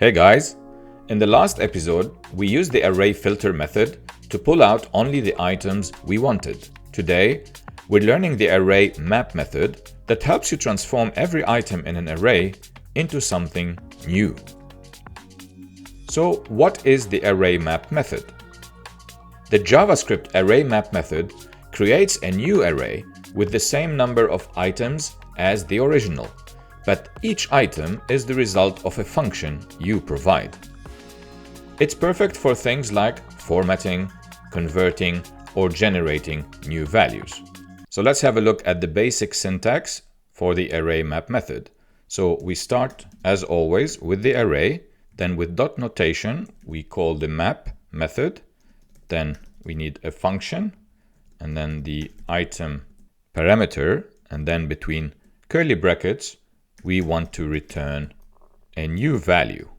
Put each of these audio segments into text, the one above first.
Hey guys! In the last episode, we used the array filter method to pull out only the items we wanted. Today, we're learning the array map method that helps you transform every item in an array into something new. So, what is the array map method? The JavaScript array map method creates a new array with the same number of items as the original, but each item is the result of a function you provide. It's perfect for things like formatting, converting, or generating new values. So let's have a look at the basic syntax for the array map method. So we start, as always, with the array, then with dot notation, we call the map method, then we need a function, and then the item parameter, and then between curly brackets, we want to return a new value.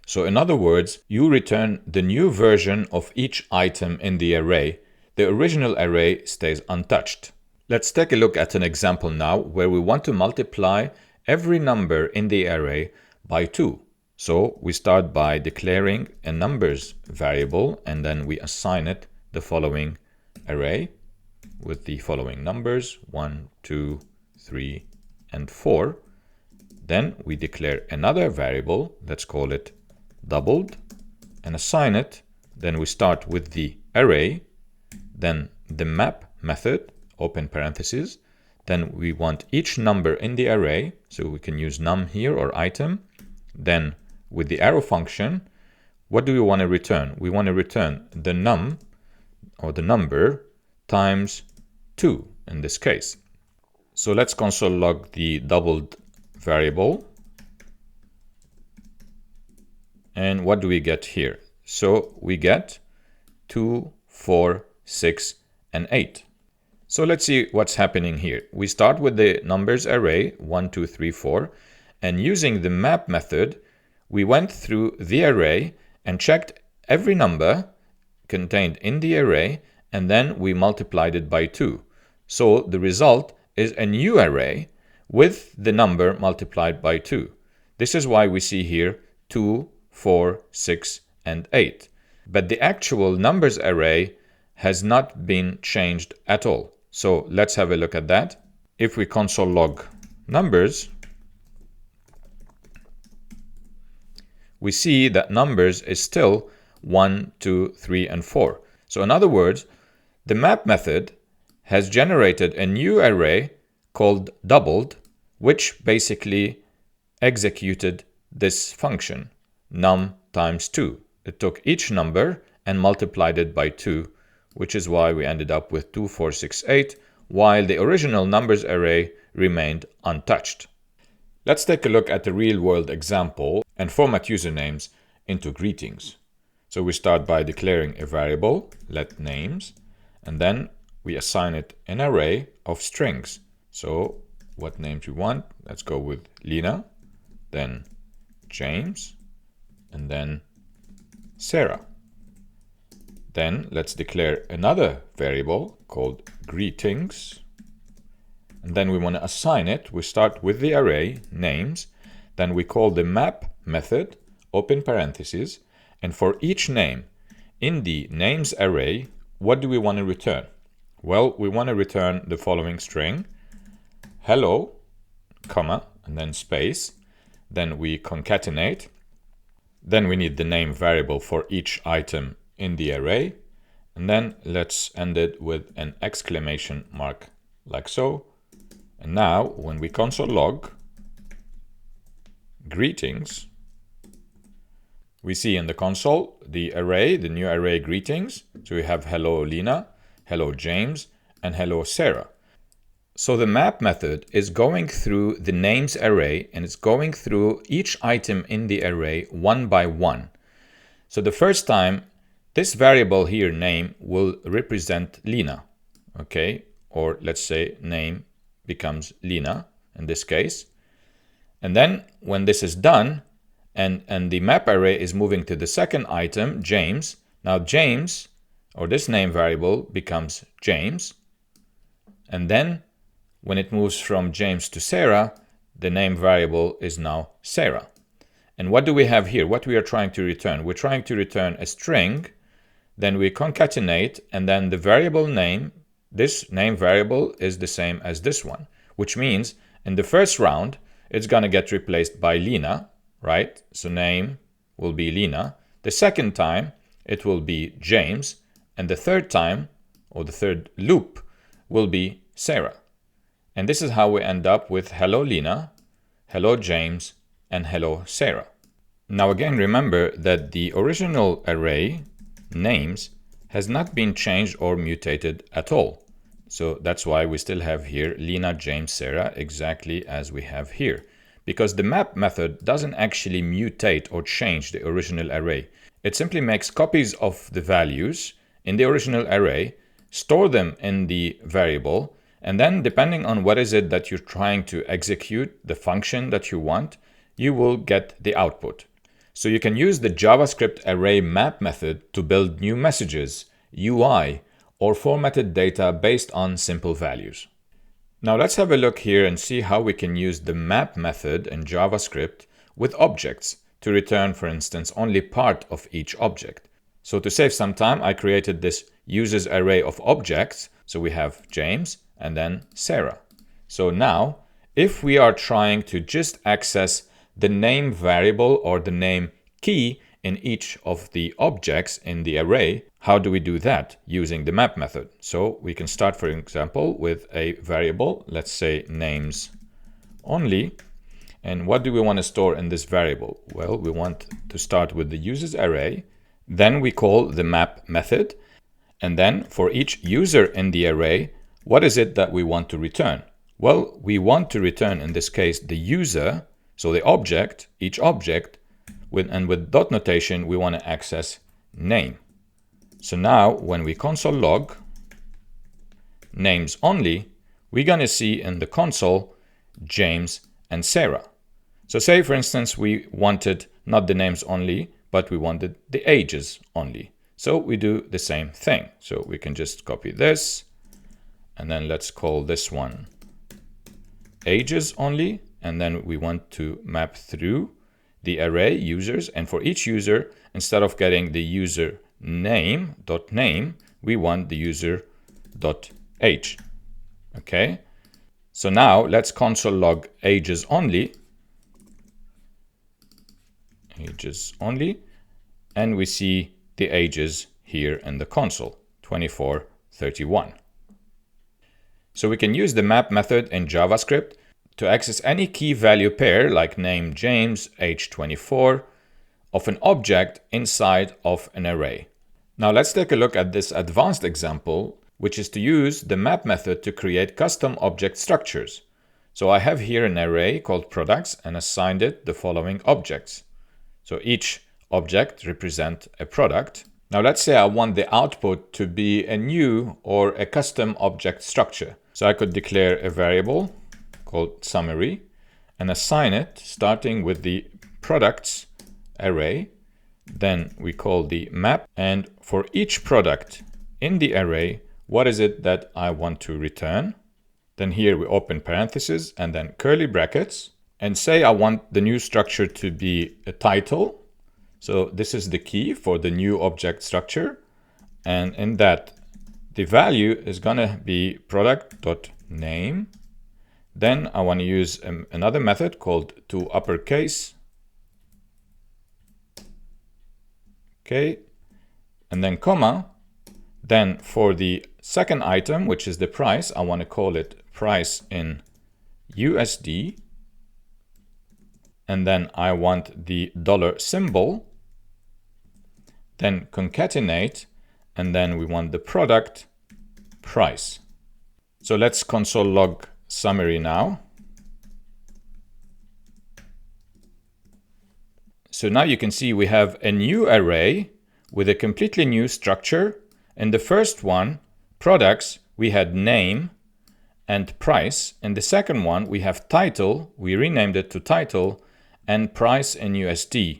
So in other words, you return the new version of each item in the array. The original array stays untouched. Let's take a look at an example now where we want to multiply every number in the array by 2. So we start by declaring a numbers variable and then we assign it the following array with the following numbers 1, 2, 3, and 4. Then we declare another variable, let's call it doubled, and assign it. Then we start with the array, then the map method, open parentheses. Then we want each number in the array, so we can use num here or item. Then with the arrow function, what do we want to return? We want to return the num, or the number, times 2 in this case. So let's console log the doubled variable. And what do we get here? So we get 2, 4, 6, and 8. So let's see what's happening here. We start with the numbers array 1, 2, 3, 4, and using the map method, we went through the array and checked every number contained in the array, and then we multiplied it by 2. So the result is a new array with the number multiplied by 2. This is why we see here 2, 4, 6, and 8. But the actual numbers array has not been changed at all. So let's have a look at that. If we console log numbers, we see that numbers is still 1, 2, 3, and 4. So in other words, the map method has generated a new array called doubled, which basically executed this function, num times 2. It took each number and multiplied it by 2, which is why we ended up with 2, 4, 6, 8, while the original numbers array remained untouched. Let's take a look at the real-world example and format usernames into greetings. So we start by declaring a variable, let names, and then we assign it an array of strings. So what names we want? Let's go with Lena, then James, and then Sarah. Then let's declare another variable called greetings. And then we want to assign it. We start with the array names, then we call the map method, open parentheses, and for each name in the names array, what do we want to return? Well, we want to return the following string, hello, comma, and then space. Then we concatenate. Then we need the name variable for each item in the array. And then let's end it with an exclamation mark, like so. And now, when we console log greetings, we see in the console the array, the new array greetings. So we have hello Lena, hello James, and hello Sarah. So the map method is going through the names array and it's going through each item in the array one by one. So the first time, this variable here, name, will represent Lena, okay? Or let's say name becomes Lena in this case. And then when this is done and the map array is moving to the second item, James, now James, or this name variable, becomes James. And then when it moves from James to Sarah, the name variable is now Sarah. And what do we have here? What we are trying to return? We're trying to return a string, then we concatenate, and then the variable name, this name variable is the same as this one, which means in the first round, it's going to get replaced by Lena, right? So name will be Lena. The second time, it will be James. And the third time, or the third loop, will be Sarah. And this is how we end up with hello Lena, hello James, and hello Sarah. Now again, remember that the original array names has not been changed or mutated at all. So that's why we still have here Lena, James, Sarah exactly as we have here. Because the map method doesn't actually mutate or change the original array. It simply makes copies of the values in the original array, store them in the variable, and then depending on what is it that you're trying to execute, the function that you want, you will get the output. So you can use the JavaScript array map method to build new messages, UI, or formatted data based on simple values. Now let's have a look here and see how we can use the map method in JavaScript with objects to return, for instance, only part of each object. So to save some time, I created this users array of objects. So we have James and then Sarah. So now, if we are trying to just access the name variable or the name key in each of the objects in the array, how do we do that using the map method? So we can start, for example, with a variable, let's say names only. And what do we want to store in this variable? Well, we want to start with the users array. Then we call the map method. And then for each user in the array, what is it that we want to return? Well, we want to return, in this case, the user. So the object, each object, with dot notation, we want to access name. So now when we console log names only, we're going to see in the console James and Sarah. So say, for instance, we wanted not the names only, but we wanted the ages only. So we do the same thing. So we can just copy this, and then let's call this one ages only. And then we want to map through the array users. And for each user, instead of getting the user name, we want the user age. Okay. So now let's console log ages only. And we see the ages here in the console, 24, 31. So we can use the map method in JavaScript to access any key value pair like name James, age 24 of an object inside of an array. Now let's take a look at this advanced example, which is to use the map method to create custom object structures. So I have here an array called products and assigned it the following objects. So each object represents a product. Now let's say I want the output to be a new or a custom object structure. So I could declare a variable called summary and assign it starting with the products array. Then we call the map, and for each product in the array, what is it that I want to return? Then here we open parentheses and then curly brackets, and say I want the new structure to be a title. So this is the key for the new object structure, and in that the value is gonna be product.name. Then I want to use another method called toUpperCase. Okay, and then comma. Then for the second item, which is the price, I want to call it price in USD. And then I want the dollar symbol. Then concatenate, and then we want the product price. So let's console log summary now. So now you can see we have a new array with a completely new structure. In the first one, products, we had name and price. In the second one, we have title. We renamed it to title, and price in USD.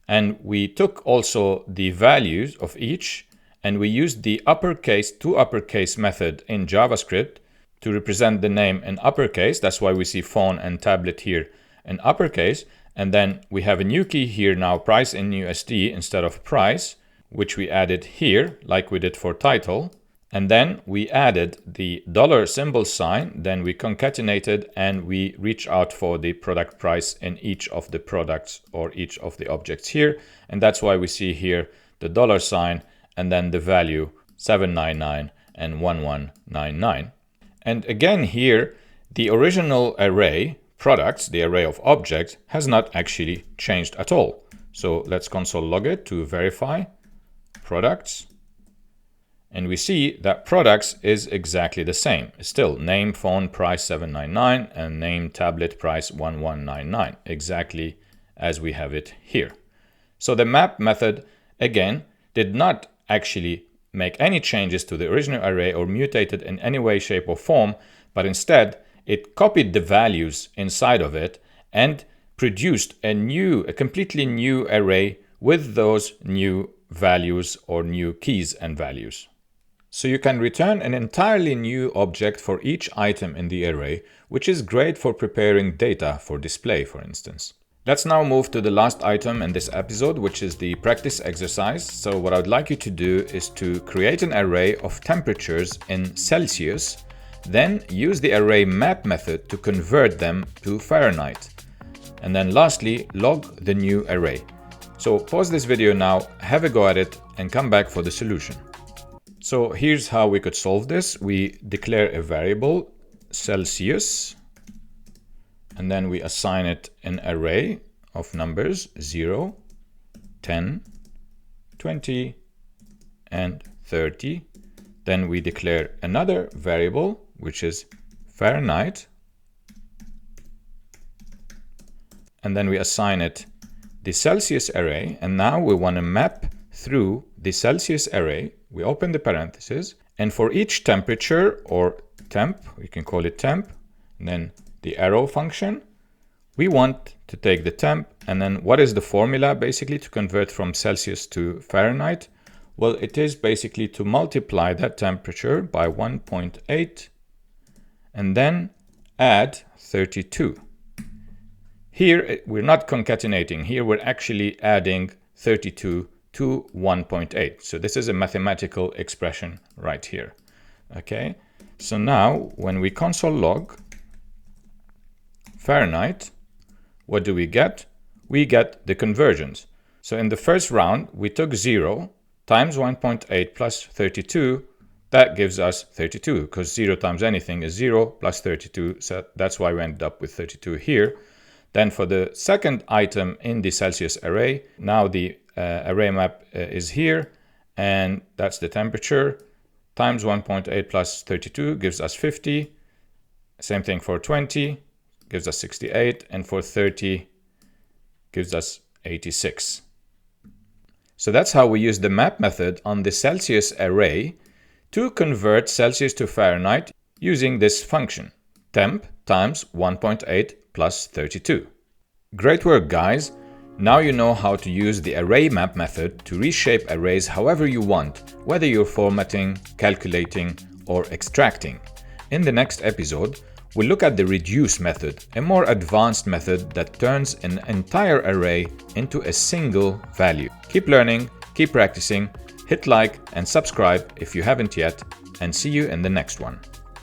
And we took also the values of each, and we used the uppercase toUpperCase method in JavaScript to represent the name in uppercase. That's why we see phone and tablet here in uppercase. And then we have a new key here now, price in USD instead of price, which we added here like we did for title. And then we added the dollar symbol sign, then we concatenated and we reach out for the product price in each of the products or each of the objects here. And that's why we see here the dollar sign and then the value 799 and 1199. And again here, the original array products, the array of objects, has not actually changed at all. So let's console log it to verify products. And we see that products is exactly the same. Still name phone price 799 and name tablet price 1199, exactly as we have it here. So the map method again did not actually make any changes to the original array or mutate it in any way, shape or form, but instead it copied the values inside of it and produced a completely new array with those new values or new keys and values. So you can return an entirely new object for each item in the array, which is great for preparing data for display, for instance. Let's now move to the last item in this episode, which is the practice exercise. So what I'd like you to do is to create an array of temperatures in Celsius, then use the array map method to convert them to Fahrenheit. And then lastly, log the new array. So pause this video now, have a go at it, and come back for the solution. So here's how we could solve this. We declare a variable Celsius, and then we assign it an array of numbers 0, 10, 20, and 30. Then we declare another variable, which is Fahrenheit, and then we assign it the Celsius array. And now we want to map through the Celsius array. We open the parentheses, and for each temperature or temp, we can call it temp, and then the arrow function, we want to take the temp, and then what is the formula basically to convert from Celsius to Fahrenheit? Well, it is basically to multiply that temperature by 1.8 and then add 32. Here we're not concatenating, here we're actually adding 32 to 1.8. So this is a mathematical expression right here. Okay, so now when we console log Fahrenheit, what do we get? We get the conversions. So in the first round, we took 0 times 1.8 plus 32. That gives us 32, because 0 times anything is 0 plus 32. So that's why we ended up with 32 here. Then for the second item in the Celsius array, now the array map is here, and that's the temperature. Times 1.8 plus 32 gives us 50. Same thing for 20, gives us 68, and for 30 gives us 86. So that's how we use the map method on the Celsius array to convert Celsius to Fahrenheit using this function, temp times 1.8 plus 32. Great work, guys! Now you know how to use the array map method to reshape arrays however you want, whether you're formatting, calculating, or extracting. In the next episode, we'll look at the reduce method, a more advanced method that turns an entire array into a single value. Keep learning, keep practicing, hit like and subscribe if you haven't yet, and see you in the next one.